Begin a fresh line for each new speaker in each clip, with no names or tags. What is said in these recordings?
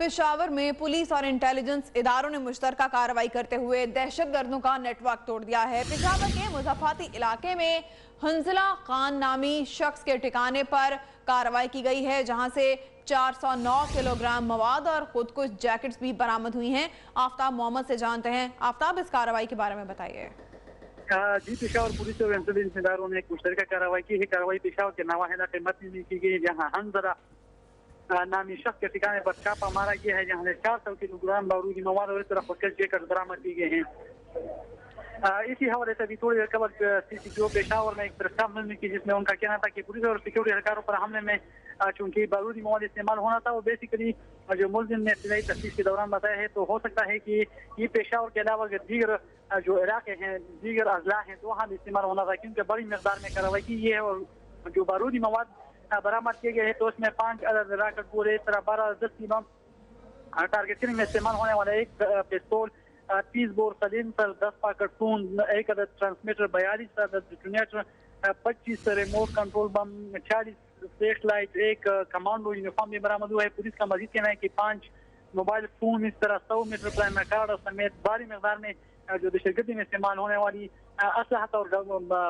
पेशावर में पुलिस और इंटेलिजेंस इदारों ने मुश्तरका कार्रवाई करते हुए दहशतगर्दों का नेटवर्क तोड़ दिया है। पेशावर के मुज़फ्फराती इलाके में हंजला खान नामी शख्स के ठिकाने पर कार्रवाई की गई है, जहां से 409 किलोग्राम मवाद और खुदकुश जैकेट्स भी बरामद हुई हैं। आफ्ताब मोहम्मद से जानते हैं। आफ्ताब, इस कार्रवाई के बारे में बताइए।
जी, पेशावर पुलिस और इंटेलिजेंस इदारों ने एक मुश्तरका कार्रवाई की है। कार्रवाई पेशावर के नवाहिला के मध्य में की गई, जहाँ हंजला नामी शख्स के ठिकाने पर छापा मारा गया है, जहाँ से 400 किलोग्राम बारूदी मवाद और इस तरह खुदकुश जैकेट बरामद की गए हैं। इसी हवाले से अभी थोड़ी देर कबल सीसीपीओ पेशावर में एक प्रेस कॉन्फ्रेंस की, जिसमें उनका कहना था कि पुलिस और सिक्योरिटी एहलकारों पर हमले में चूंकि बारूदी मवाद इस्तेमाल होना था, वो बेसिकली जो मुलजिम ने इब्तिदाई तफ्तीश के दौरान बताया है, तो हो सकता है कि ये पेशावर के अलावा दीगर जो इलाके हैं, दीगर अजला हैं, तो वहाँ भी इस्तेमाल होना था, क्योंकि बड़ी मकदार में कार्रवाई की है। और जो बारूदी मवाद बरामद किए गए हैं, तो उसमें 5 अदद राकेट पूरे, इस तरह 12 दस्ती बम, टारगेट किलिंग में इस्तेमाल होने वाला एक पिस्तौल, 30 बोर सलेंसर, 10 कारतून, 1 अदद ट्रांसमीटर, 42 अदद डिटोनेटर, 25 रिमोट कंट्रोल बम, 40 फ्लैश लाइट, एक कमांडो यूनिफॉर्म भी बरामद हुआ है। पुलिस का मजीद कहना है कि 5 मोबाइल फोन, इस तरह 100 मीटर प्लान कार्ड समेत भारी मकदार में जो दहशतगर्दी में इस्तेमाल होने वाली असलहत और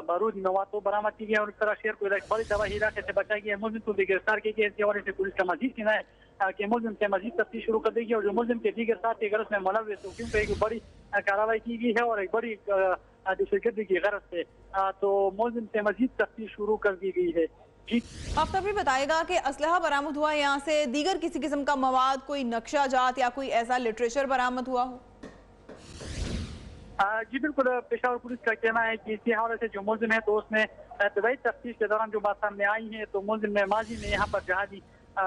बारूदी मवाद तो बरामद की गई है। और इस तरह शेर को बड़ी तबाही इलाके से बचाई गई है। मुलजिम को भी गिरफ्तार किए गए। इसके हवाले से पुलिस का मजीद कहना है कि मुलजिम से मजीद तफ्तीश शुरू कर देगी, और जो मुलजिम के दीगर साथी अगर उसमें मुलव्विस हो, क्योंकि एक बड़ी कार्रवाई की गई है और एक बड़ी दहशतगर्दी की गरज से, तो मुलजिम से मजीद तफ्तीश शुरू कर दी गई है। जी,
आप तभी बताएगा कि असलहा बरामद हुआ, यहाँ से दीगर किसी किस्म का मवाद, कोई नक्शा जात या कोई ऐसा लिटरेचर बरामद हुआ हो?
जी बिल्कुल, पेशावर पुलिस का कहना है कि इसी हवाले से जो मुलजिम है, तो उसमें इब्तिदाई तफ्तीश के दौरान जो बात सामने आई है, तो मुलजिम ने माजी में यहाँ पर जहादी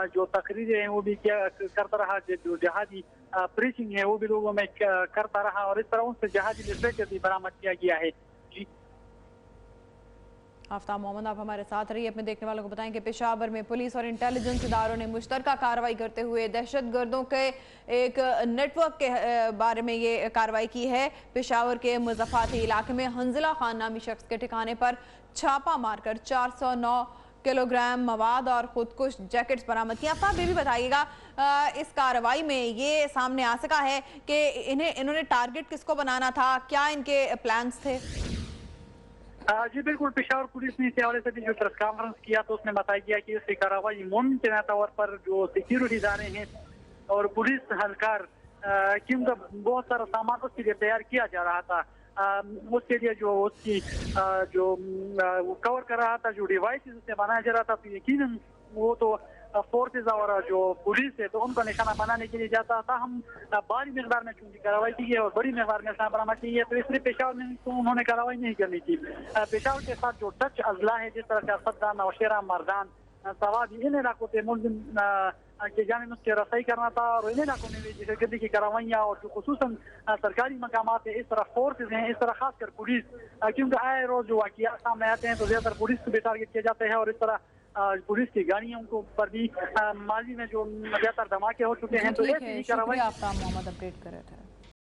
जो तकरीरें हैं वो भी क्या करता रहा, जो जहादी प्रीचिंग है वो भी लोगों में करता रहा, और इस तरह उनसे जहादी लिटरेचर भी बरामद किया गया है। जी,
आफ्ताब मोहम्मद, आप हमारे साथ रहिए। अपने देखने वालों को बताएं कि पेशावर में पुलिस और इंटेलिजेंस इदारों ने मुश्तरका कार्रवाई करते हुए दहशतगर्दों के एक नेटवर्क के बारे में ये कार्रवाई की है। पेशावर के मुज़फ्फराती इलाके में हंजला खान नामी शख्स के ठिकाने पर छापा मारकर 409 किलोग्राम मवाद और खुदकुश जैकेट्स बरामद किया। आप ये भी बताइएगा, इस कार्रवाई में ये सामने आ सका है कि इन्होंने टारगेट किसको बनाना था, क्या इनके प्लान्स थे?
जी बिल्कुल, पेशावर पुलिस ने इस हवाले से भी जो प्रेस कॉन्फ्रेंस किया, तो उसमें बताया गया कि इस कार्रवाई मुमकिन तौर पर जो सिक्योरिटी इदारे हैं और पुलिस हल्कार, क्योंकि बहुत सारा सामान उसके लिए तैयार किया जा रहा था, उसके लिए जो उसकी जो कवर कर रहा था, जो डिवाइस उससे बनाया जा रहा था, तो यकीनन वो तो फोर्सेज और जो पुलिस है, तो उनको निशाना बनाने के लिए जाता था। हम भारी मकदार में चूंकि कार्रवाई की है और बड़ी मकदार में बरामद की है, तो इसलिए पेशावर में तो उन्होंने कार्रवाई नहीं करनी थी। पेशावर के साथ जो टच अजला है, जिस तरह से असदा, नौशेरा, मरदान, सवादी, इन इलाकों से मुलजिम के जानिब उसके रसाई करना था, और इन इलाकों में भी दहशतगर्दी की कार्रवाइयाँ और जो खुसूसन सरकारी मकामात है, इस तरह फोर्सेज हैं, इस तरह खासकर पुलिस, क्योंकि आए रोज जो वाक़ियात सामने आते हैं, तो ज्यादातर पुलिस को भी टारगेट किए जाते हैं, और इस तरह पुलिस की गाड़ियों को पर भी माजी में जो ज्यादातर धमाके हो चुके हैं। तो
आफ्ताब मोहम्मद अपडेट कर रहे थे।